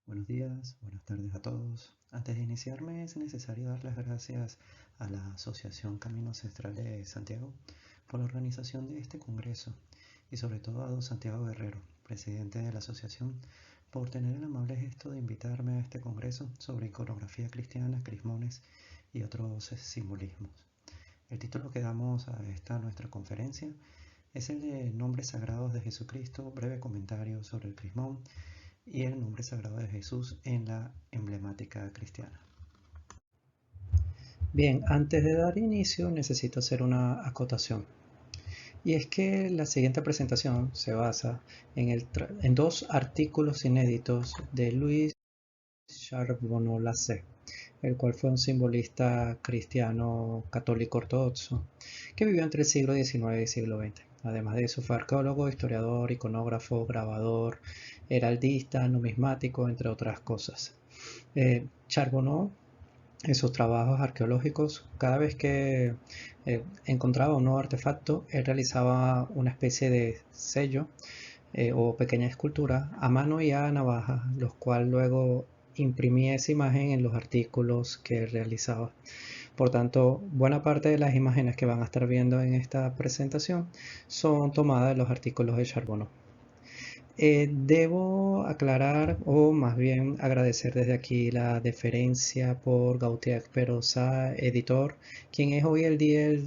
Buenos días, buenas tardes a todos. Antes de iniciarme es necesario dar las gracias a la Asociación Camino Ancestral de Santiago por la organización de este congreso y sobre todo a don Santiago Guerrero, presidente de la asociación, por tener el amable gesto de invitarme a este congreso sobre iconografía cristiana, crismones y otros simbolismos. El título que damos a esta nuestra conferencia es el de Nombres Sagrados de Jesucristo, breve comentario sobre el crismón y el nombre sagrado de Jesús en la emblemática cristiana. Bien, antes de dar inicio necesito hacer una acotación. Y es que la siguiente presentación se basa en dos artículos inéditos de Louis Charbonneau-Lassay, el cual fue un simbolista cristiano católico ortodoxo que vivió entre el siglo XIX y el siglo XX. Además de eso, fue arqueólogo, historiador, iconógrafo, grabador, heraldista, numismático, entre otras cosas. Charbonneau, en sus trabajos arqueológicos, cada vez que encontraba un nuevo artefacto, él realizaba una especie de sello o pequeña escultura a mano y a navaja, los cuales luego imprimía esa imagen en los artículos que realizaba. Por tanto, buena parte de las imágenes que van a estar viendo en esta presentación son tomadas de los artículos de Charbonneau. Debo aclarar o más bien agradecer desde aquí la deferencia por Gautier Perosa, editor, quien es hoy el día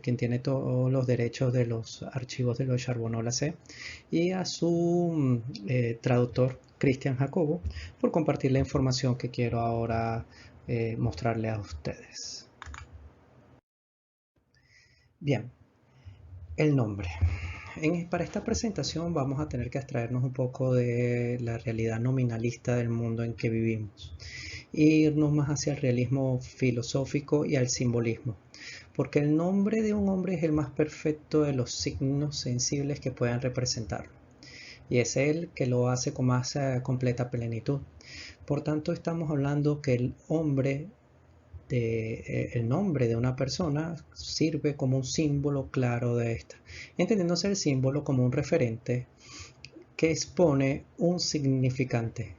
quien tiene todos los derechos de los archivos de los Charbonneau-Lassay, y a su traductor Cristian Jacobo por compartir la información que quiero ahora mostrarle a ustedes. Bien, el nombre. Para esta presentación vamos a tener que abstraernos un poco de la realidad nominalista del mundo en que vivimos e irnos más hacia el realismo filosófico y al simbolismo, porque el nombre de un hombre es el más perfecto de los signos sensibles que puedan representarlo, y es él que lo hace con más completa plenitud. Por tanto, estamos hablando que el nombre de una persona sirve como un símbolo claro de esta, entendiéndose el símbolo como un referente que expone un significante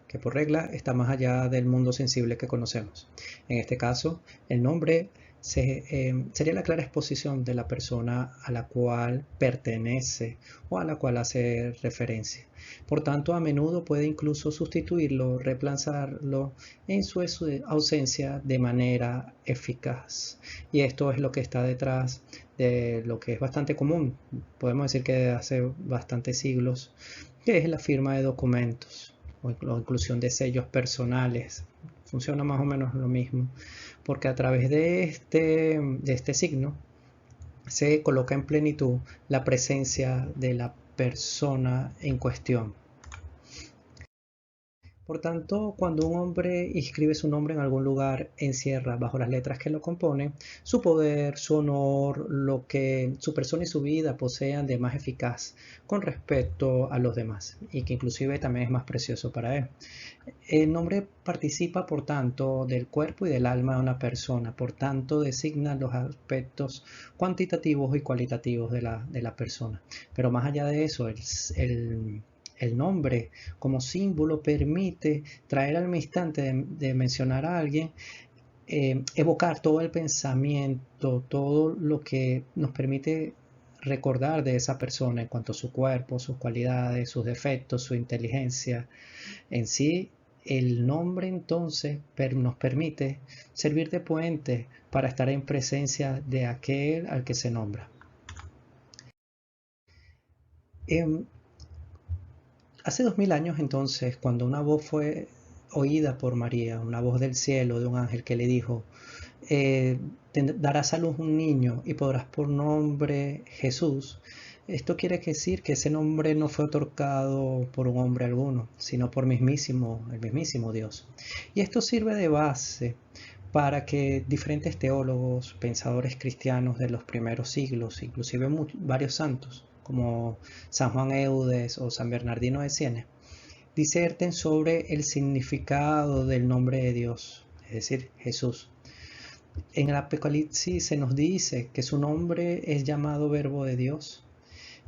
que por regla está más allá del mundo sensible que conocemos. En este caso, el nombre sería la clara exposición de la persona a la cual pertenece o a la cual hace referencia. Por tanto, a menudo puede incluso sustituirlo, reemplazarlo en su ausencia de manera eficaz. Y esto es lo que está detrás de lo que es bastante común, podemos decir que desde hace bastantes siglos, que es la firma de documentos o la inclusión de sellos personales. Funciona más o menos lo mismo, porque a través de este signo se coloca en plenitud la presencia de la persona en cuestión. Por tanto, cuando un hombre inscribe su nombre en algún lugar, encierra bajo las letras que lo componen su poder, su honor, lo que su persona y su vida posean de más eficaz con respecto a los demás, y que inclusive también es más precioso para él. El nombre participa, por tanto, del cuerpo y del alma de una persona, por tanto designa los aspectos cuantitativos y cualitativos de la persona. Pero más allá de eso, el nombre como símbolo permite traer al instante de mencionar a alguien, evocar todo el pensamiento, todo lo que nos permite recordar de esa persona en cuanto a su cuerpo, sus cualidades, sus defectos, su inteligencia. En sí, el nombre entonces nos permite servir de puente para estar en presencia de aquel al que se nombra. Hace 2000 años entonces, cuando una voz fue oída por María, una voz del cielo de un ángel que le dijo, darás a luz un niño y podrás por nombre Jesús. Esto quiere decir que ese nombre no fue otorgado por un hombre alguno, sino por el mismísimo Dios. Y esto sirve de base para que diferentes teólogos, pensadores cristianos de los primeros siglos, inclusive varios santos, como San Juan Eudes o San Bernardino de Siena, diserten sobre el significado del nombre de Dios, es decir, Jesús. En el Apocalipsis se nos dice que su nombre es llamado Verbo de Dios,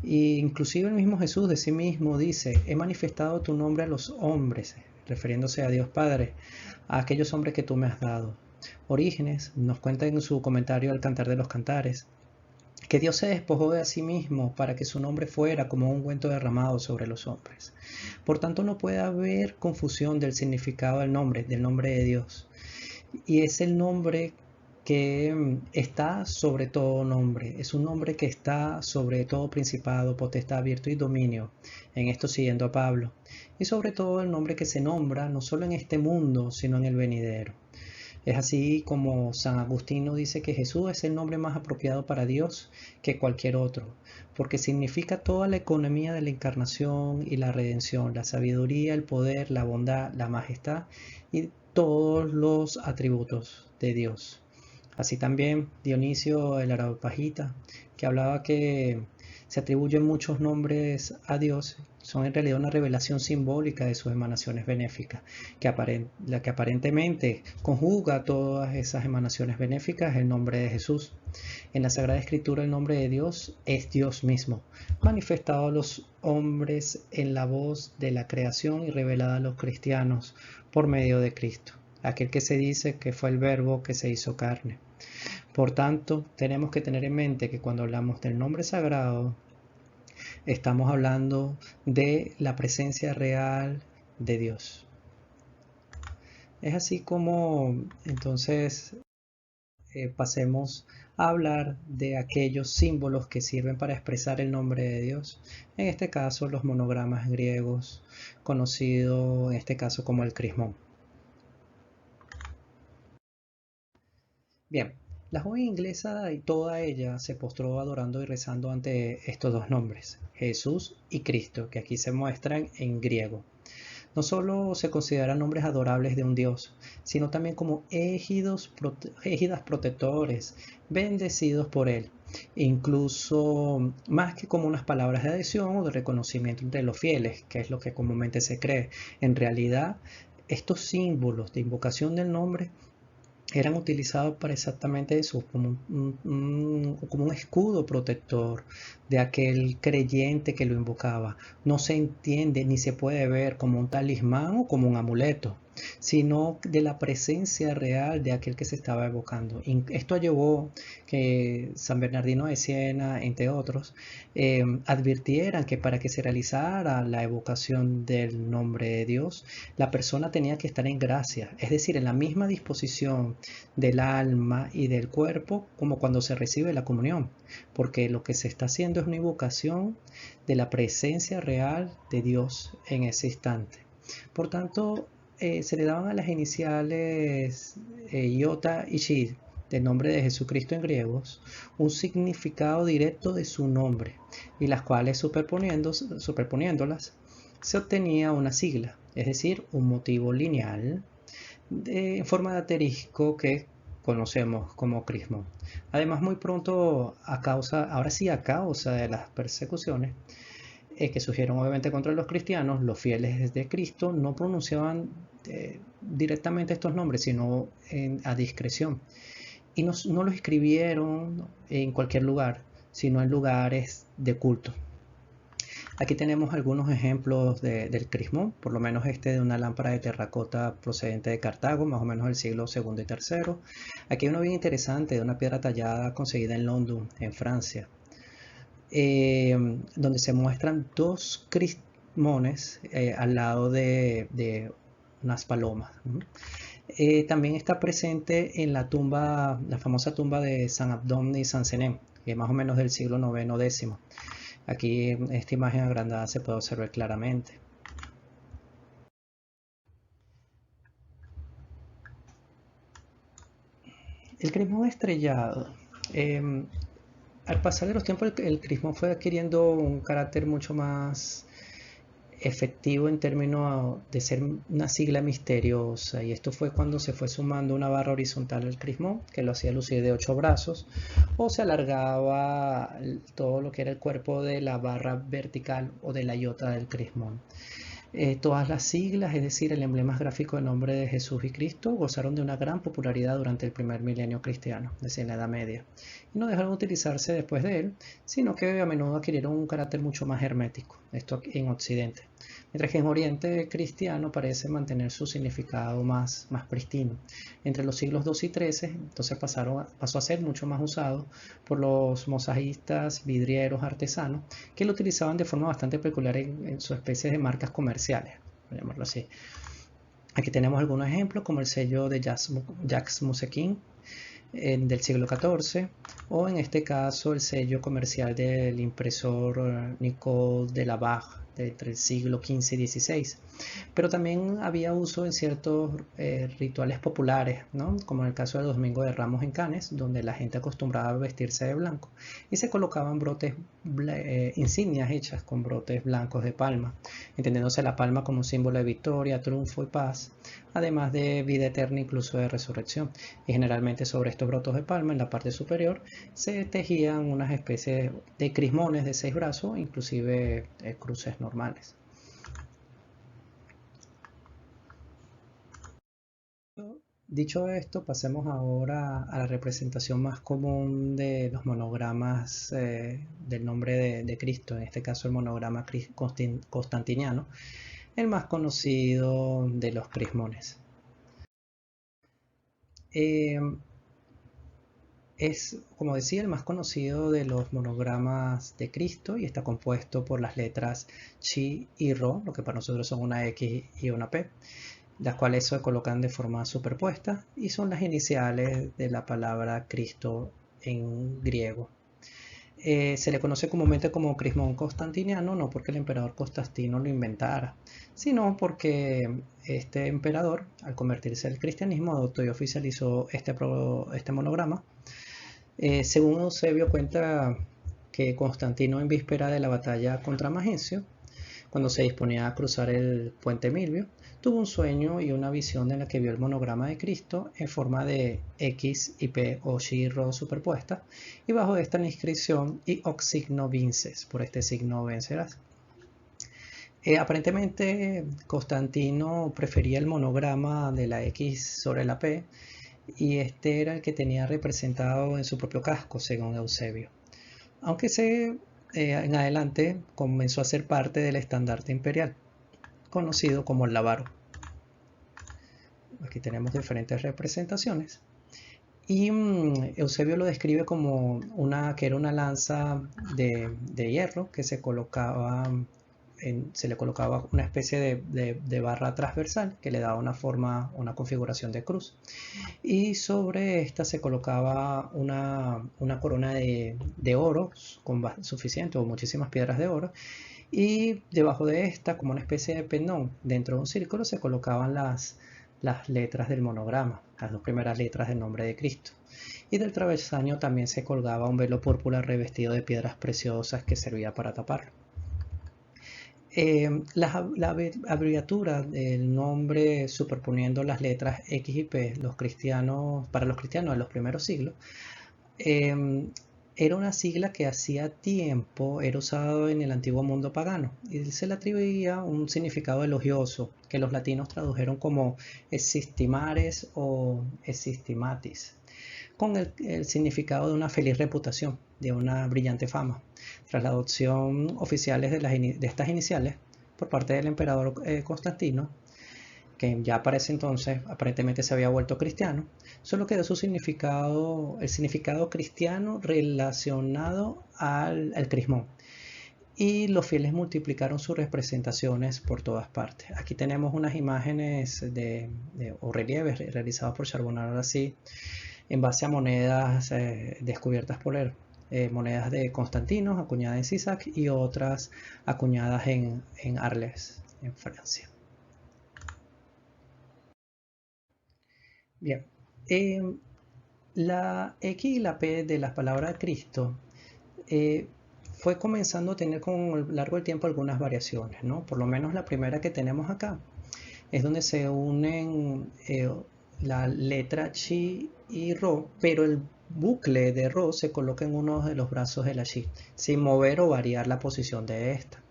Y inclusive el mismo Jesús de sí mismo dice, he manifestado tu nombre a los hombres, refiriéndose a Dios Padre, a aquellos hombres que tú me has dado. Orígenes nos cuenta en su comentario al Cantar de los Cantares, que Dios se despojó de sí mismo para que su nombre fuera como un ungüento derramado sobre los hombres. Por tanto, no puede haber confusión del significado del nombre de Dios. Y es el nombre que está sobre todo nombre, es un nombre que está sobre todo principado, potestad, virtud y dominio, en esto siguiendo a Pablo, y sobre todo el nombre que se nombra no solo en este mundo, sino en el venidero. Es así como San Agustín dice que Jesús es el nombre más apropiado para Dios que cualquier otro, porque significa toda la economía de la encarnación y la redención, la sabiduría, el poder, la bondad, la majestad y todos los atributos de Dios. Así también Dionisio el Areopagita, que hablaba que se atribuyen muchos nombres a Dios, son en realidad una revelación simbólica de sus emanaciones benéficas, la que aparentemente conjuga todas esas emanaciones benéficas el nombre de Jesús. En la Sagrada Escritura el nombre de Dios es Dios mismo, manifestado a los hombres en la voz de la creación y revelada a los cristianos por medio de Cristo, aquel que se dice que fue el Verbo que se hizo carne. Por tanto, tenemos que tener en mente que cuando hablamos del nombre sagrado, estamos hablando de la presencia real de Dios. Es así como entonces pasemos a hablar de aquellos símbolos que sirven para expresar el nombre de Dios. En este caso, los monogramas griegos, conocido en este caso como el crismón. Bien, la joven inglesa y toda ella se postró adorando y rezando ante estos dos nombres, Jesús y Cristo, que aquí se muestran en griego. No solo se consideran nombres adorables de un Dios, sino también como égidas protectores, bendecidos por Él, incluso más que como unas palabras de adhesión o de reconocimiento entre los fieles, que es lo que comúnmente se cree. En realidad, estos símbolos de invocación del nombre eran utilizados para exactamente eso, como un escudo protector de aquel creyente que lo invocaba. No se entiende ni se puede ver como un talismán o como un amuleto, sino de la presencia real de aquel que se estaba evocando. Esto llevó que San Bernardino de Siena, entre otros, advirtieran que para que se realizara la evocación del nombre de Dios, la persona tenía que estar en gracia, es decir, en la misma disposición del alma y del cuerpo como cuando se recibe la comunión, porque lo que se está haciendo es una invocación de la presencia real de Dios en ese instante. Por tanto, se le daban a las iniciales iota y Shi del nombre de Jesucristo en griegos un significado directo de su nombre, y las cuales superponiéndolas se obtenía una sigla, es decir, un motivo lineal en forma de asterisco que conocemos como crismón. Además, muy pronto, ahora sí a causa de las persecuciones que surgieron obviamente contra los cristianos, los fieles de Cristo no pronunciaban directamente estos nombres, sino a discreción. Y no los escribieron en cualquier lugar, sino en lugares de culto. Aquí tenemos algunos ejemplos del crismón, por lo menos este de una lámpara de terracota procedente de Cartago, más o menos del siglo II y III. Aquí hay uno bien interesante de una piedra tallada conseguida en London, en Francia, donde se muestran dos crismones al lado de unas palomas. También está presente en la famosa tumba de San Abdón y San Senem, que es más o menos del siglo IX-X. Aquí en esta imagen agrandada se puede observar claramente. El crismón estrellado. Al pasar de los tiempos, el crismón fue adquiriendo un carácter mucho más efectivo en términos de ser una sigla misteriosa, y esto fue cuando se fue sumando una barra horizontal al crismón que lo hacía lucir de 8 brazos, o se alargaba todo lo que era el cuerpo de la barra vertical o de la iota del crismón. Todas las siglas, es decir, el emblema gráfico del nombre de Jesús y Cristo, gozaron de una gran popularidad durante el primer milenio cristiano, es decir, en la Edad Media, y no dejaron de utilizarse después de él, sino que a menudo adquirieron un carácter mucho más hermético, esto en Occidente, mientras que en Oriente cristiano parece mantener su significado más pristino. Entre los siglos II y XIII, entonces pasó a ser mucho más usado por los mosaicistas, vidrieros, artesanos, que lo utilizaban de forma bastante peculiar en su especie de marcas comerciales, por llamarlo así. Aquí tenemos algunos ejemplos como el sello de Jacques Mussequin del siglo XIV, o en este caso el sello comercial del impresor Nicole de Lavage entre el siglo XV y XVI. Pero también había uso en ciertos rituales populares, ¿no? Como en el caso del Domingo de Ramos en Cannes, donde la gente acostumbraba a vestirse de blanco y se colocaban insignias hechas con brotes blancos de palma, entendiéndose la palma como un símbolo de victoria, triunfo y paz, además de vida eterna, incluso de resurrección. Y generalmente sobre estos brotos de palma, en la parte superior, se tejían unas especies de crismones de 6 brazos, inclusive cruces normales. Dicho esto, pasemos ahora a la representación más común de los monogramas del nombre de Cristo, en este caso el monograma constantiniano, el más conocido de los crismones. Es, como decía, el más conocido de los monogramas de Cristo y está compuesto por las letras Chi y Ro, lo que para nosotros son una X y una P, las cuales se colocan de forma superpuesta y son las iniciales de la palabra Cristo en griego. Se le conoce comúnmente como crismón constantiniano, no porque el emperador Constantino lo inventara, sino porque este emperador, al convertirse al cristianismo, adoptó y oficializó este monograma. Según Eusebio cuenta que Constantino, en víspera de la batalla contra Magencio, cuando se disponía a cruzar el puente Milvio, tuvo un sueño y una visión en la que vio el monograma de Cristo en forma de X y P o Chi Rho superpuesta, y bajo esta la inscripción y hoc signo vinces, por este signo vencerás. Aparentemente Constantino prefería el monograma de la X sobre la P, y este era el que tenía representado en su propio casco, según Eusebio. Aunque en adelante comenzó a ser parte del estandarte imperial, conocido como el Lavaro. Aquí tenemos diferentes representaciones. Y Eusebio lo describe como que era una lanza de hierro que se le colocaba una especie de barra transversal que le daba una forma, una configuración de cruz. Y sobre esta se colocaba una corona de oro con suficiente o muchísimas piedras de oro, y debajo de esta, como una especie de pendón dentro de un círculo, se colocaban las letras del monograma, las 2 primeras letras del nombre de Cristo. Y del travesaño también se colgaba un velo púrpura revestido de piedras preciosas que servía para taparlo. La abreviatura del nombre superponiendo las letras X y P para los cristianos de los primeros siglos, era una sigla que hacía tiempo era usado en el antiguo mundo pagano y se le atribuía un significado elogioso que los latinos tradujeron como existimares o existimatis, con el significado de una feliz reputación, de una brillante fama. Tras la adopción oficiales de estas iniciales por parte del emperador Constantino, que ya para ese entonces aparentemente se había vuelto cristiano, solo quedó el significado cristiano relacionado al crismón. Y los fieles multiplicaron sus representaciones por todas partes. Aquí tenemos unas imágenes o relieves realizados por Charbonneau así, en base a monedas descubiertas por él. Monedas de Constantino acuñadas en Sisac y otras acuñadas en Arles, en Francia. Bien, la X y la P de las palabras Cristo fue comenzando a tener con el largo del tiempo algunas variaciones, ¿no? Por lo menos la primera que tenemos acá es donde se unen la letra Chi y Ro, pero el bucle de Ro se coloca en uno de los brazos de la Chi, sin mover o variar la posición de esta.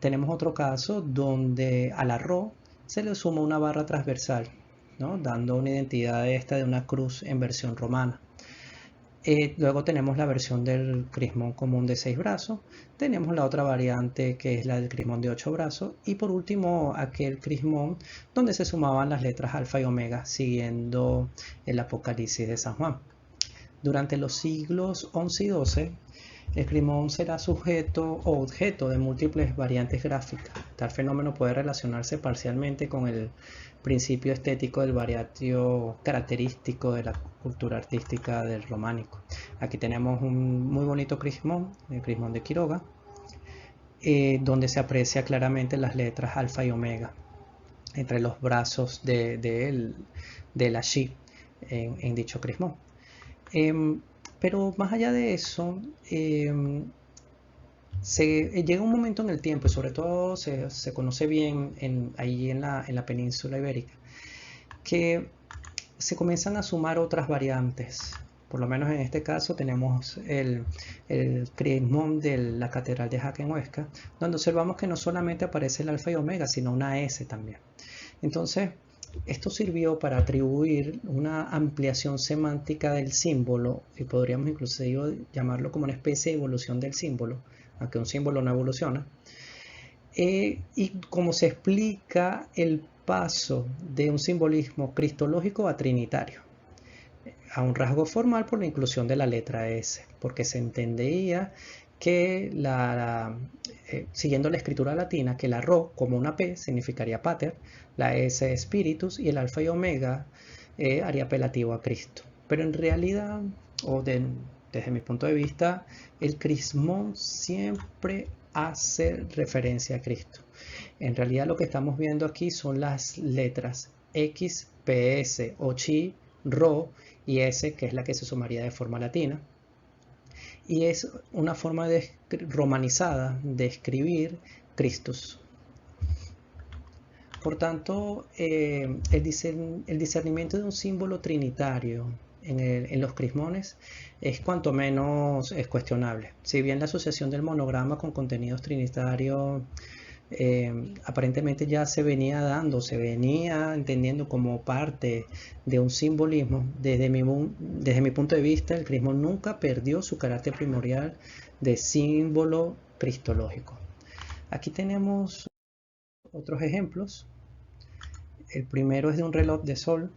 tenemos otro caso donde a la Rho se le suma una barra transversal, ¿no? Dando una identidad de una cruz en versión romana. Luego tenemos la versión del crismón común de 6 brazos, tenemos la otra variante que es la del crismón de 8 brazos y por último aquel crismón donde se sumaban las letras alfa y omega siguiendo el Apocalipsis de San Juan. Durante los siglos XI y XII, el crismón será sujeto o objeto de múltiples variantes gráficas. Tal fenómeno puede relacionarse parcialmente con el principio estético del variatio característico de la cultura artística del románico. Aquí tenemos un muy bonito crismón, el crismón de Quiroga, donde se aprecia claramente las letras alfa y omega entre los brazos de la Xi en dicho crismón. Pero más allá de eso, llega un momento en el tiempo, y sobre todo se conoce bien ahí en la península ibérica, que se comienzan a sumar otras variantes. Por lo menos en este caso tenemos el crismón de la Catedral de Jaca en Huesca, donde observamos que no solamente aparece el alfa y omega, sino una S también. Entonces, esto sirvió para atribuir una ampliación semántica del símbolo, y podríamos incluso llamarlo como una especie de evolución del símbolo, aunque un símbolo no evoluciona. Y como se explica el paso de un simbolismo cristológico a trinitario, a un rasgo formal por la inclusión de la letra S, porque se entendía que siguiendo la escritura latina, que la Rho como una P significaría pater, la S spiritus y el alfa y omega haría apelativo a Cristo. Pero en realidad, desde mi punto de vista, el crismón siempre hace referencia a Cristo. En realidad lo que estamos viendo aquí son las letras X, PS o Chi, Rho y S, que es la que se sumaría de forma latina. Y es una forma romanizada de escribir Christus. Por tanto, el discernimiento de un símbolo trinitario en los crismones es cuanto menos cuestionable. Si bien la asociación del monograma con contenidos trinitarios aparentemente ya se venía entendiendo como parte de un simbolismo, desde mi punto de vista, el crismón nunca perdió su carácter primordial de símbolo cristológico. Aquí tenemos otros ejemplos. El primero es de un reloj de sol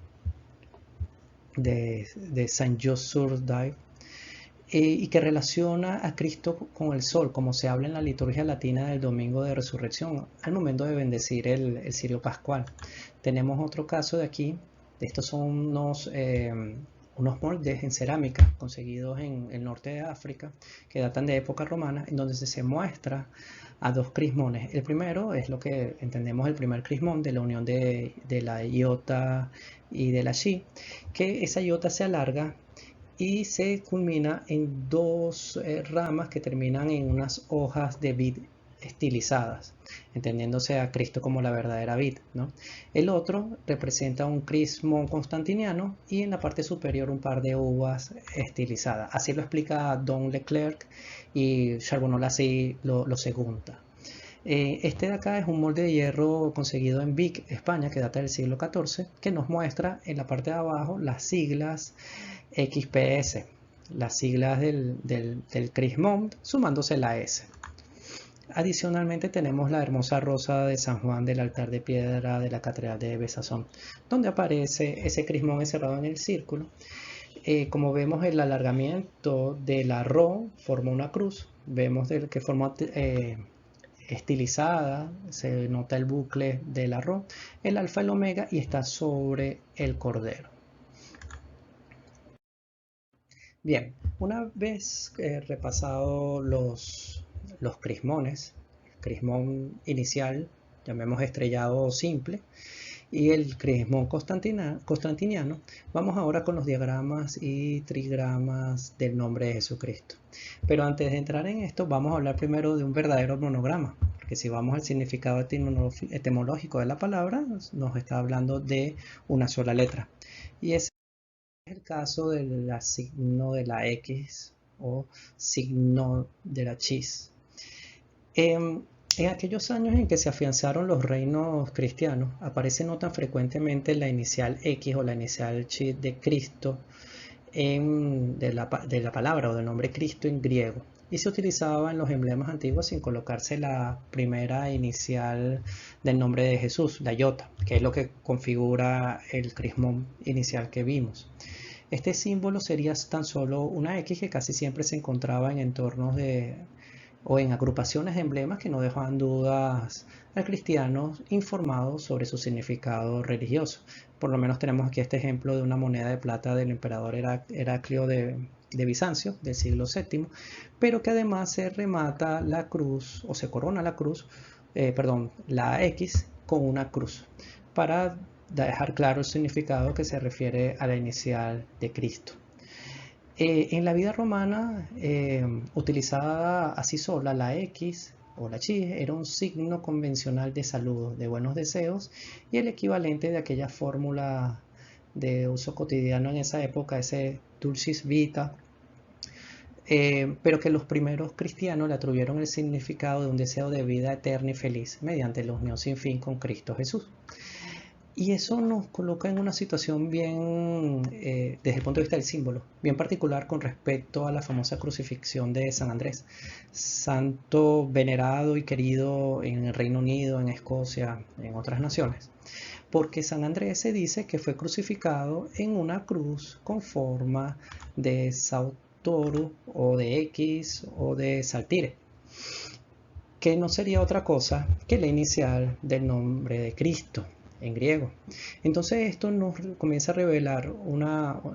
de Saint-Just-sur-Dive y que relaciona a Cristo con el sol, como se habla en la liturgia latina del domingo de resurrección, al momento de bendecir el cirio pascual. Tenemos otro caso de aquí. Estos son unos moldes en cerámica conseguidos en el norte de África que datan de época romana, en donde se muestra a dos crismones. El primero es lo que entendemos el primer crismón de la unión de la iota y de la Xi, que esa iota se alarga y se culmina en dos ramas que terminan en unas hojas de vid estilizadas, entendiéndose a Cristo como la verdadera vid, ¿no? El otro representa un crismón constantiniano y en la parte superior un par de uvas estilizadas. Así lo explica Don Leclerc y Charbonneau así lo segunda. Este de acá es un molde de hierro conseguido en Vic, España, que data del siglo XIV, que nos muestra en la parte de abajo las siglas XPS, las siglas del crismón, sumándose la S. Adicionalmente tenemos la hermosa rosa de San Juan del altar de piedra de la Catedral de Besanzón, donde aparece ese crismón encerrado en el círculo. Como vemos, el alargamiento de la Rho forma una cruz. Vemos que forma estilizada, se nota el bucle del arroz, el alfa y el omega y está sobre el cordero. Bien, una vez repasado los crismones, el crismón inicial, llamemos estrellado simple, y el crismón constantiniano, vamos ahora con los diagramas y trigramas del nombre de Jesucristo. Pero antes de entrar en esto, vamos a hablar primero de un verdadero monograma, porque si vamos al significado etimológico de la palabra, nos está hablando de una sola letra. Y ese es el caso del signo de la X o signo de la X. En aquellos años en que se afianzaron los reinos cristianos, aparece no tan frecuentemente la inicial X o la inicial Chi de Cristo de la palabra o del nombre Cristo en griego, y se utilizaba en los emblemas antiguos sin colocarse la primera inicial del nombre de Jesús, la iota, que es lo que configura el crismón inicial que vimos. Este símbolo sería tan solo una X que casi siempre se encontraba en entornos o en agrupaciones de emblemas que no dejaban dudas al cristiano informado sobre su significado religioso. Por lo menos tenemos aquí este ejemplo de una moneda de plata del emperador Heraclio de Bizancio del siglo VII, pero que además se remata la cruz o se corona la cruz, la X con una cruz para dejar claro el significado que se refiere a la inicial de Cristo. En la vida romana, utilizada así sola, la X o la chi era un signo convencional de saludo, de buenos deseos, y el equivalente de aquella fórmula de uso cotidiano en esa época, ese dulcis vita, pero que los primeros cristianos le atribuyeron el significado de un deseo de vida eterna y feliz mediante la unión sin fin con Cristo Jesús. Y eso nos coloca en una situación bien, desde el punto de vista del símbolo, bien particular con respecto a la famosa crucifixión de San Andrés, santo venerado y querido en el Reino Unido, en Escocia, en otras naciones. Porque San Andrés se dice que fue crucificado en una cruz con forma de Sautoru o de X o de Saltire, que no sería otra cosa que la inicial del nombre de Cristo en griego. Entonces esto nos comienza a revelar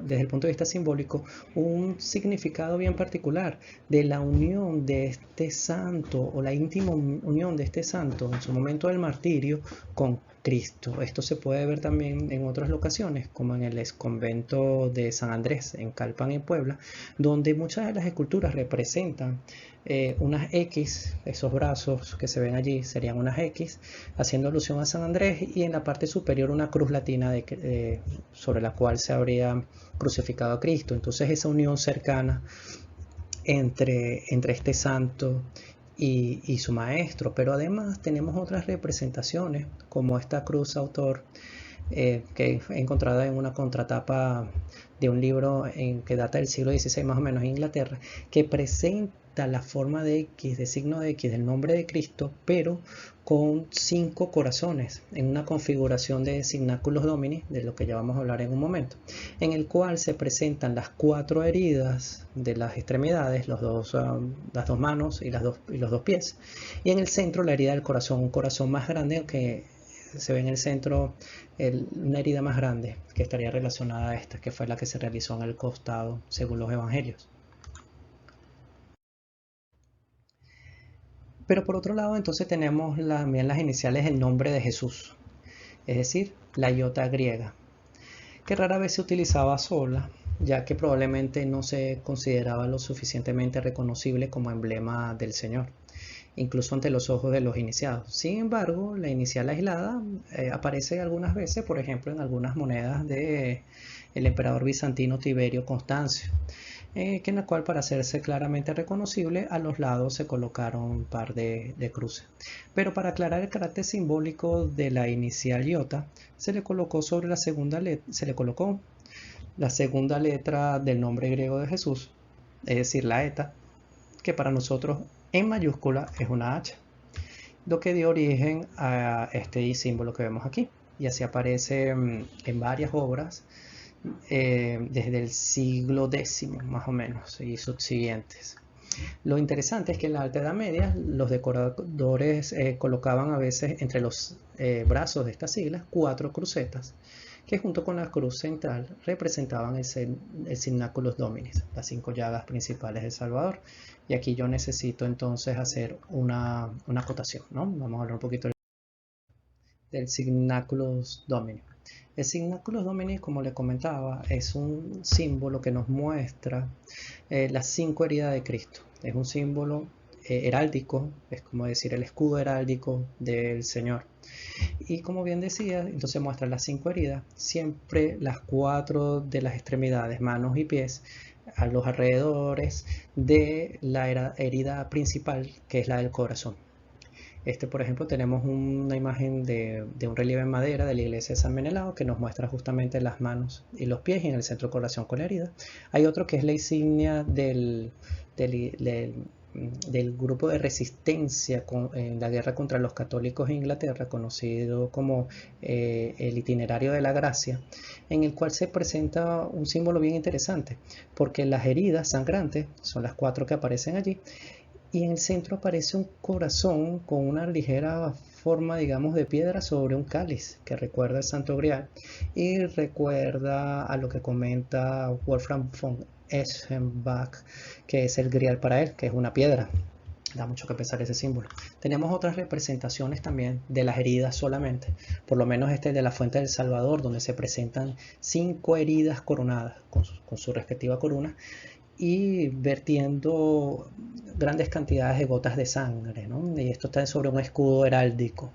desde el punto de vista simbólico un significado bien particular de la unión de este santo o la íntima unión de este santo en su momento del martirio con Cristo. Esto se puede ver también en otras locaciones, como en el exconvento de San Andrés en Calpan, en Puebla, donde muchas de las esculturas representan unas X, esos brazos que se ven allí serían unas X, haciendo alusión a San Andrés, y en la parte superior una cruz latina sobre la cual se habría crucificado a Cristo. Entonces esa unión cercana entre este santo y su maestro. Pero además tenemos otras representaciones, como esta cruz autor que he encontrado en una contratapa de un libro que data del siglo XVI más o menos en Inglaterra, que presenta la forma de X, de signo de X, del nombre de Cristo, pero con 5 corazones, en una configuración de Signaculus Domini, de lo que ya vamos a hablar en un momento, en el cual se presentan las 4 heridas de las extremidades, las dos manos y los dos pies, y en el centro la herida del corazón, un corazón más grande que se ve en el centro una herida más grande que estaría relacionada a esta, que fue la que se realizó en el costado según los evangelios. Pero por otro lado, entonces tenemos también las iniciales del nombre de Jesús, es decir, la iota griega, que rara vez se utilizaba sola, ya que probablemente no se consideraba lo suficientemente reconocible como emblema del Señor, incluso ante los ojos de los iniciados. Sin embargo, la inicial aislada aparece algunas veces, por ejemplo, en algunas monedas del emperador bizantino Tiberio Constancio, que en la cual, para hacerse claramente reconocible, a los lados se colocaron un par de cruces. Pero para aclarar el carácter simbólico de la inicial iota, se le colocó la segunda letra del nombre griego de Jesús, es decir, la eta, que para nosotros en mayúscula es una H, lo que dio origen a este símbolo que vemos aquí. Y así aparece en varias obras desde el siglo X más o menos y subsiguientes. Lo interesante es que en la Alta Edad Media los decoradores colocaban a veces entre los brazos de estas siglas 4 crucetas, que junto con la cruz central representaban el Signaculus Dominis, las 5 llagas principales del Salvador. Y aquí yo necesito entonces hacer una acotación, ¿no? Vamos a hablar un poquito del Signaculus Domini. El Signaculus Domini, como le comentaba, es un símbolo que nos muestra las 5 heridas de Cristo. Es un símbolo heráldico, es como decir el escudo heráldico del Señor. Y como bien decía, entonces muestra las 5 heridas, siempre las 4 de las extremidades, manos y pies, a los alrededores de la herida principal, que es la del corazón. Por ejemplo, tenemos una imagen de un relieve en madera de la iglesia de San Menelao que nos muestra justamente las manos y los pies y en el centro corazón con la herida. Hay otro que es la insignia del, del- del grupo de resistencia en la guerra contra los católicos en Inglaterra, conocido como el Itinerario de la Gracia, en el cual se presenta un símbolo bien interesante, porque las heridas sangrantes son las cuatro que aparecen allí, y en el centro aparece un corazón con una ligera forma, digamos, de piedra sobre un cáliz que recuerda al Santo Grial y recuerda a lo que comenta Wolfram von Eschenbach, que es el Grial para él, que es una piedra. Da mucho que pensar ese símbolo. Tenemos otras representaciones también de las heridas solamente, por lo menos este de la Fuente del Salvador, donde se presentan 5 heridas coronadas con su respectiva corona, y vertiendo grandes cantidades de gotas de sangre, ¿no? Y esto está sobre un escudo heráldico.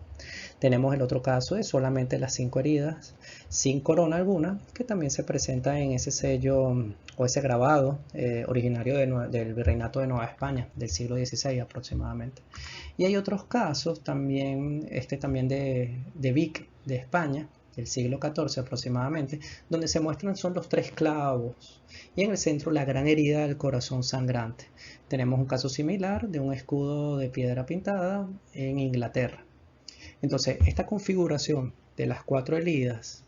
Tenemos el otro caso de solamente las 5 heridas, sin corona alguna, que también se presenta en ese sello o ese grabado originario del Virreinato de Nueva España, del siglo XVI aproximadamente. Y hay otros casos también, también de Vic, de España, del siglo XIV aproximadamente, donde se muestran son los 3 clavos y en el centro la gran herida del corazón sangrante. Tenemos un caso similar de un escudo de piedra pintada en Inglaterra. Entonces, esta configuración de las 4 heridas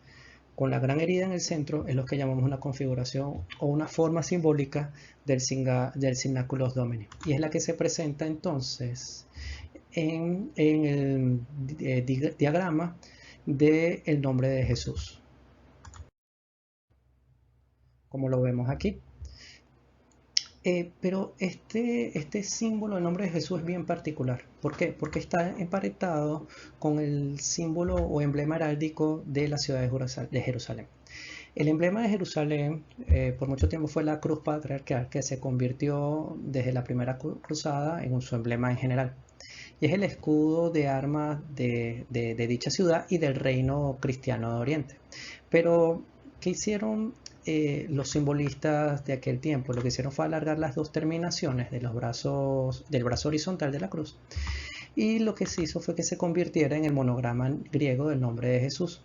con la gran herida en el centro es lo que llamamos una configuración o una forma simbólica del Signaculus Domini. Y es la que se presenta entonces en el diagrama del nombre de Jesús, como lo vemos aquí. Pero este símbolo del nombre de Jesús es bien particular. ¿Por qué? Porque está emparentado con el símbolo o emblema heráldico de la ciudad de Jerusalén. El emblema de Jerusalén por mucho tiempo fue la cruz patriarcal, que se convirtió desde la primera cruzada en su emblema en general. Y es el escudo de armas de dicha ciudad y del reino cristiano de Oriente. Pero, ¿qué hicieron los simbolistas de aquel tiempo? Lo que hicieron fue alargar las dos terminaciones de los brazos, del brazo horizontal de la cruz. Y lo que se hizo fue que se convirtiera en el monograma griego del nombre de Jesús,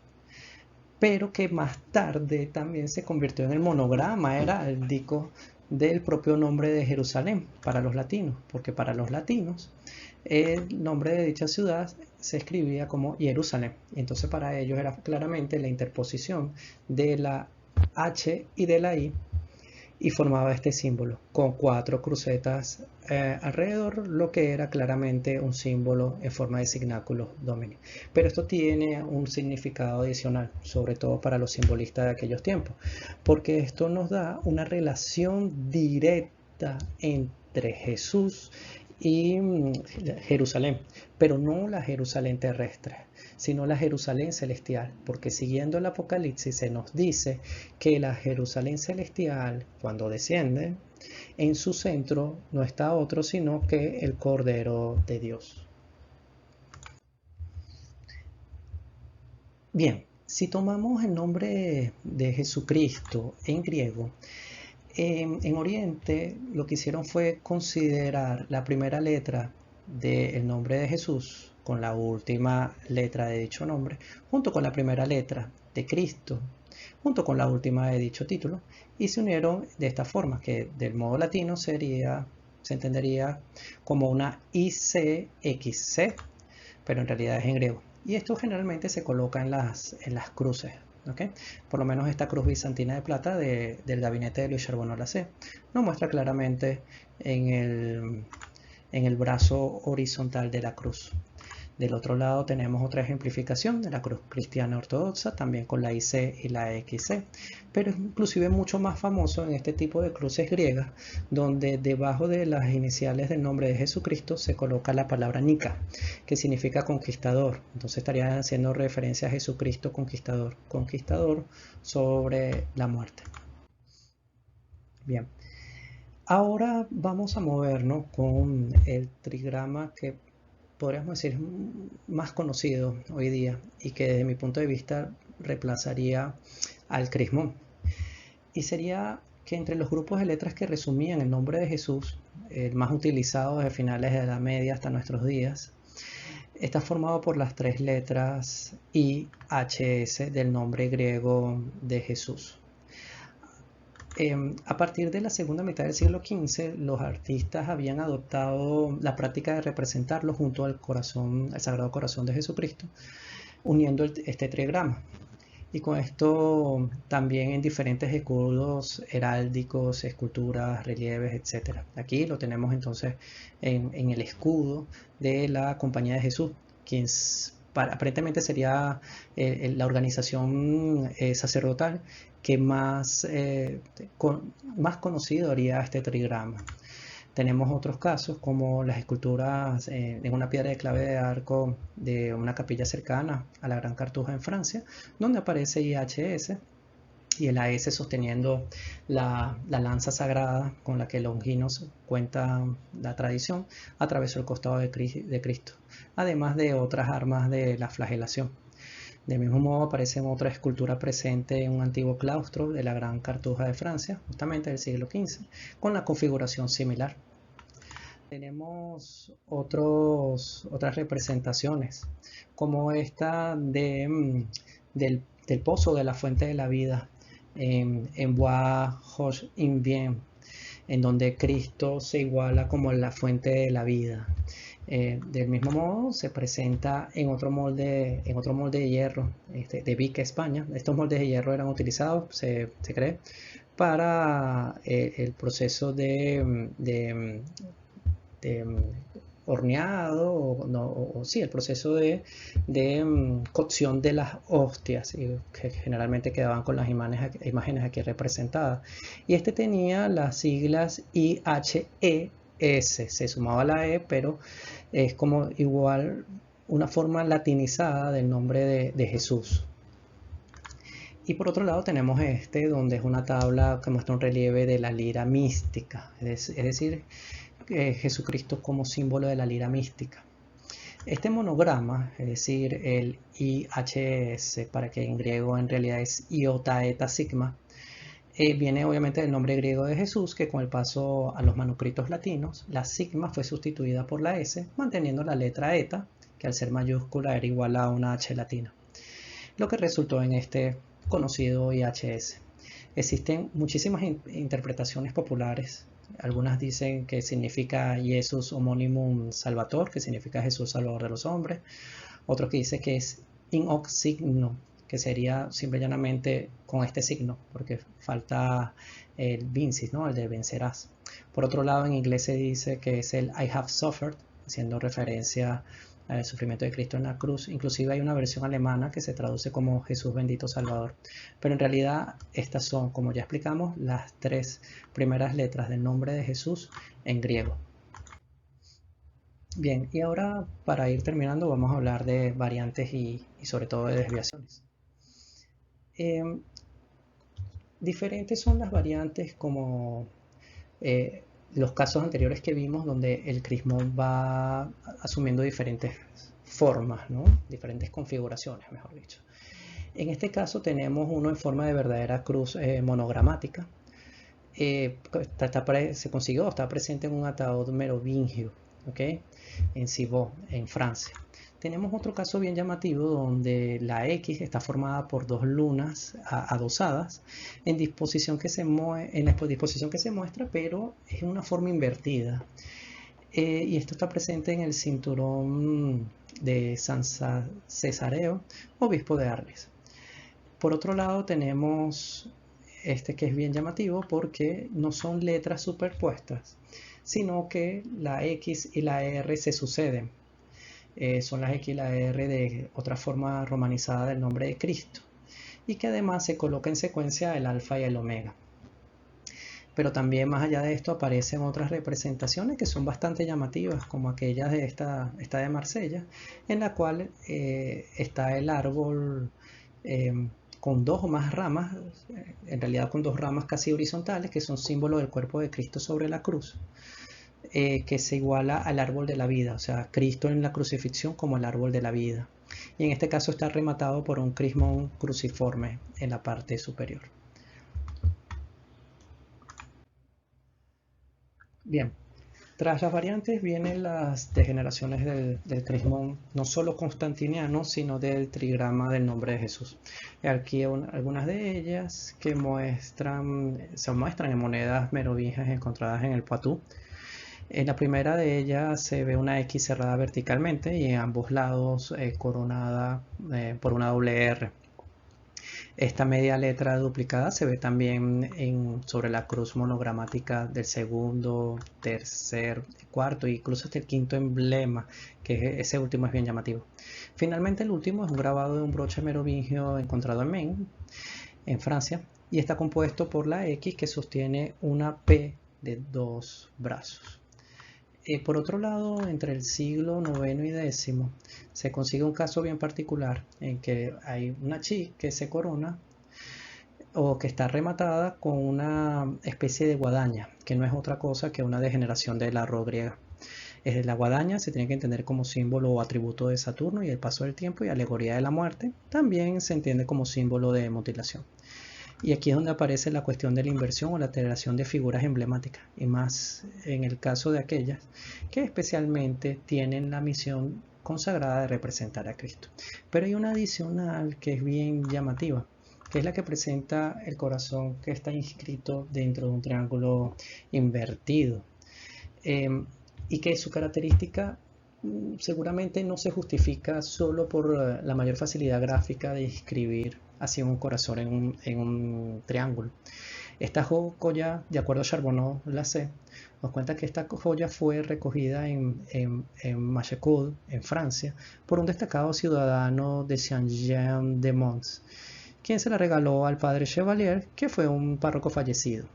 pero que más tarde también se convirtió en el monograma heráldico del propio nombre de Jerusalén para los latinos, porque para los latinos el nombre de dicha ciudad se escribía como Jerusalén. Entonces para ellos era claramente la interposición de la H y de la I y formaba este símbolo con 4 crucetas alrededor, lo que era claramente un símbolo en forma de Signaculus Domini. Pero esto tiene un significado adicional, sobre todo para los simbolistas de aquellos tiempos, porque esto nos da una relación directa entre Jesús y Jerusalén, pero no la Jerusalén terrestre, sino la Jerusalén celestial, porque siguiendo el Apocalipsis se nos dice que la Jerusalén celestial, cuando desciende, en su centro no está otro sino que el Cordero de Dios. Bien, si tomamos el nombre de Jesucristo en griego, en Oriente lo que hicieron fue considerar la primera letra del nombre de Jesús con la última letra de dicho nombre, junto con la primera letra de Cristo, junto con la última de dicho título, y se unieron de esta forma, que del modo latino se entendería como una ICXC, pero en realidad es en griego. Y esto generalmente se coloca en las cruces. ¿Okay? Por lo menos esta cruz bizantina de plata del gabinete de Luis Charbonneau Lassé nos muestra claramente en el brazo horizontal de la cruz. Del otro lado tenemos otra ejemplificación de la cruz cristiana ortodoxa, también con la IC y la XC, pero es inclusive mucho más famoso en este tipo de cruces griegas, donde debajo de las iniciales del nombre de Jesucristo se coloca la palabra Nika, que significa conquistador. Entonces estaría haciendo referencia a Jesucristo conquistador, conquistador sobre la muerte. Bien, ahora vamos a movernos con el trigrama que podríamos decir más conocido hoy día y que desde mi punto de vista reemplazaría al crismón. Y sería que entre los grupos de letras que resumían el nombre de Jesús, el más utilizado desde finales de la Edad Media hasta nuestros días, Está formado por las tres letras IHS del nombre griego de Jesús. A partir de la segunda mitad del siglo XV, los artistas habían adoptado la práctica de representarlo junto al corazón, al Sagrado Corazón de Jesucristo, uniendo este trigrama. Y con esto también en diferentes escudos heráldicos, esculturas, relieves, etc. Aquí lo tenemos entonces en el escudo de la Compañía de Jesús, quien aparentemente sería la organización sacerdotal que más conocido haría este trigrama. Tenemos otros casos como las esculturas en una piedra de clave de arco de una capilla cercana a la Gran Cartuja en Francia, donde aparece IHS y el AS sosteniendo la lanza sagrada con la que Longinos cuenta la tradición atravesó el costado de Cristo, además de otras armas de la flagelación. Del mismo modo aparece otra escultura presente en un antiguo claustro de la Gran Cartuja de Francia, justamente del siglo XV, con la configuración similar. Tenemos otras representaciones, como esta del pozo de la fuente de la vida en Bois Hoche in Bien, en donde Cristo se iguala como la fuente de la vida. Del mismo modo se presenta en otro molde de hierro de Vic, España. Estos moldes de hierro eran utilizados, se cree, para el proceso de horneado sí, el proceso de cocción de las hostias, que generalmente quedaban con las imágenes aquí representadas. Y este tenía las siglas IHES, se sumaba la E, pero es como igual una forma latinizada del nombre de Jesús. Y por otro lado tenemos donde es una tabla que muestra un relieve de la lira mística, es decir, Jesucristo como símbolo de la lira mística. Este monograma, es decir, el IHS, para que en griego en realidad es Iota Eta Sigma, viene obviamente del nombre griego de Jesús, que con el paso a los manuscritos latinos, la sigma fue sustituida por la S, manteniendo la letra eta, que al ser mayúscula era igual a una H latina, lo que resultó en este conocido IHS. Existen muchísimas interpretaciones populares. Algunas dicen que significa Jesus Homonymum Salvator, que significa Jesús Salvador de los hombres. Otros que dicen que es in hoc signo, que sería simple y llanamente con este signo, porque falta el vincis, ¿no? El de vencerás. Por otro lado, en inglés se dice que es el I have suffered, haciendo referencia al sufrimiento de Cristo en la cruz. Inclusive hay una versión alemana que se traduce como Jesús bendito Salvador. Pero en realidad estas son, como ya explicamos, las tres primeras letras del nombre de Jesús en griego. Bien, y ahora para ir terminando vamos a hablar de variantes y sobre todo de desviaciones. Diferentes son las variantes como los casos anteriores que vimos, donde el crismón va asumiendo diferentes formas, ¿no? Diferentes configuraciones, mejor dicho. En este caso tenemos uno en forma de verdadera cruz monogramática. Se consiguió, está presente en un ataúd merovingio, ¿okay? En Cibó, en Francia. Tenemos otro caso bien llamativo donde la X está formada por dos lunas adosadas en la disposición que se muestra, pero es una forma invertida. Y esto está presente en el cinturón de San Cesareo, obispo de Arles. Por otro lado tenemos que es bien llamativo porque no son letras superpuestas, sino que la X y la R se suceden. Son las X y la R de otra forma romanizada del nombre de Cristo, y que además se coloca en secuencia el alfa y el omega. Pero también más allá de esto aparecen otras representaciones que son bastante llamativas, como aquellas de esta de Marsella, en la cual está el árbol con dos o más ramas, en realidad con dos ramas casi horizontales, que son símbolo del cuerpo de Cristo sobre la cruz, que se iguala al árbol de la vida, o sea, Cristo en la crucifixión como el árbol de la vida. Y en este caso está rematado por un crismón cruciforme en la parte superior. Bien, Tras las variantes vienen las degeneraciones del crismón, no solo constantiniano, sino del trigrama del nombre de Jesús. Aquí algunas de ellas que se muestran en monedas merovingias encontradas en el Poitou. En la primera de ellas se ve una X cerrada verticalmente y en ambos lados coronada por una doble R. Esta media letra duplicada se ve también sobre la cruz monogramática del segundo, tercer, cuarto e incluso hasta el quinto emblema, que ese último es bien llamativo. Finalmente el último es un grabado de un broche merovingio encontrado en Maine, en Francia, y está compuesto por la X que sostiene una P de dos brazos. Por otro lado, entre el siglo IX y X se consigue un caso bien particular en que hay una chi que se corona o que está rematada con una especie de guadaña, que no es otra cosa que una degeneración de la ro griega. La guadaña se tiene que entender como símbolo o atributo de Saturno y el paso del tiempo, y alegoría de la muerte. También se entiende como símbolo de mutilación. Y aquí es donde aparece la cuestión de la inversión o la alteración de figuras emblemáticas, y más en el caso de aquellas que especialmente tienen la misión consagrada de representar a Cristo. Pero hay una adicional que es bien llamativa, que es la que presenta el corazón que está inscrito dentro de un triángulo invertido, y que su característica seguramente no se justifica solo por la mayor facilidad gráfica de escribir así un corazón en un triángulo. Esta joya, de acuerdo a Charbonneau-Lacet, nos cuenta que esta joya fue recogida en Machecoul, en Francia, por un destacado ciudadano de Saint-Jean-de-Monts, quien se la regaló al padre Chevalier, que fue un párroco fallecido.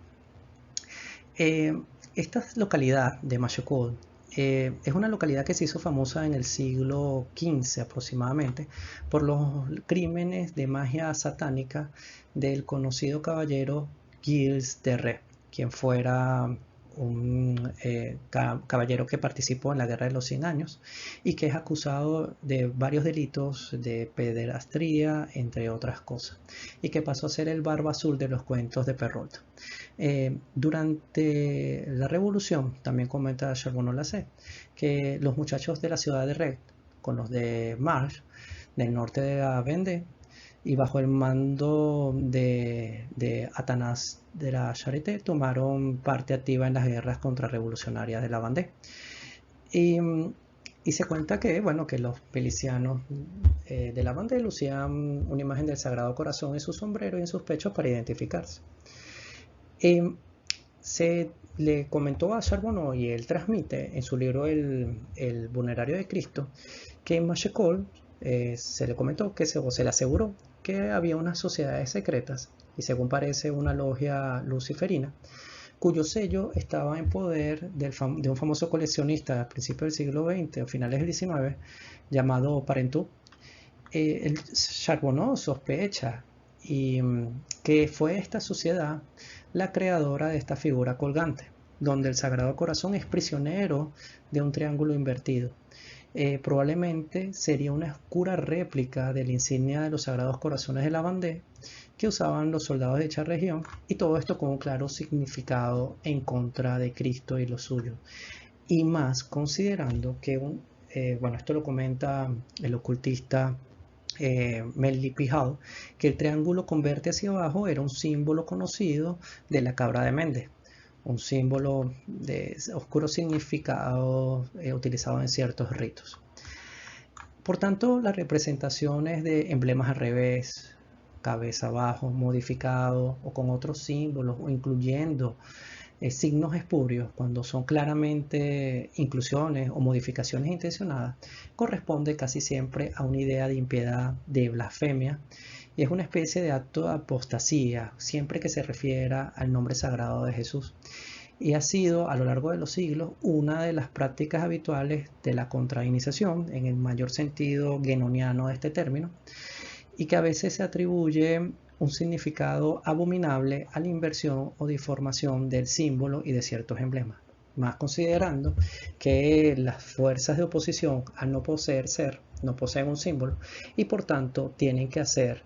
Esta localidad de Machecoul es una localidad que se hizo famosa en el siglo XV aproximadamente por los crímenes de magia satánica del conocido caballero Gilles de Retz, quien fuera un caballero que participó en la Guerra de los 100 años y que es acusado de varios delitos de pederastía, entre otras cosas, y que pasó a ser el barba azul de los cuentos de Perrault. Durante la Revolución, también comenta Charbonneau-Lacet, que los muchachos de la ciudad de Retz con los de Marche, del norte de la Vendée, y bajo el mando de Athanase de la Charité, tomaron parte activa en las guerras contrarrevolucionarias de la Vendée. Y se cuenta que, bueno, que los milicianos de la Vendée lucían una imagen del Sagrado Corazón en su sombrero y en sus pechos para identificarse. Se le comentó a Charbonneau, y él transmite en su libro El Vulnerario de Cristo, que en Machecoul se le comentó o se le aseguró que había unas sociedades secretas, y según parece una logia luciferina, cuyo sello estaba en poder de un famoso coleccionista a principios del siglo XX o finales del XIX llamado Parentout. El Charbonneau sospecha que fue esta sociedad la creadora de esta figura colgante, donde el Sagrado Corazón es prisionero de un triángulo invertido. Probablemente sería una oscura réplica de la insignia de los Sagrados Corazones de la Vendée que usaban los soldados de dicha región, y todo esto con un claro significado en contra de Cristo y los suyos. Y más considerando que, bueno, esto lo comenta el ocultista Melly Pijal, que el triángulo con verte hacia abajo era un símbolo conocido de la cabra de Méndez, un símbolo de oscuro significado utilizado en ciertos ritos. Por tanto, las representaciones de emblemas al revés, cabeza abajo, modificado o con otros símbolos, o incluyendo signos espurios, cuando son claramente inclusiones o modificaciones intencionadas, corresponde casi siempre a una idea de impiedad, de blasfemia, y es una especie de acto de apostasía siempre que se refiera al nombre sagrado de Jesús. Y ha sido a lo largo de los siglos una de las prácticas habituales de la contrainiciación, en el mayor sentido guénoniano de este término, y que a veces se atribuye un significado abominable a la inversión o deformación del símbolo y de ciertos emblemas, más considerando que las fuerzas de oposición, al no poseer ser, no poseen un símbolo, y por tanto tienen que hacer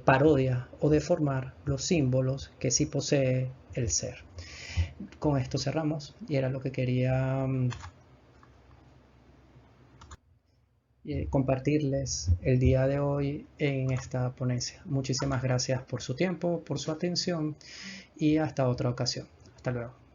parodia o deformar los símbolos que sí posee el ser. Con esto cerramos y era lo que quería compartirles el día de hoy en esta ponencia. Muchísimas gracias por su tiempo, por su atención y hasta otra ocasión. Hasta luego.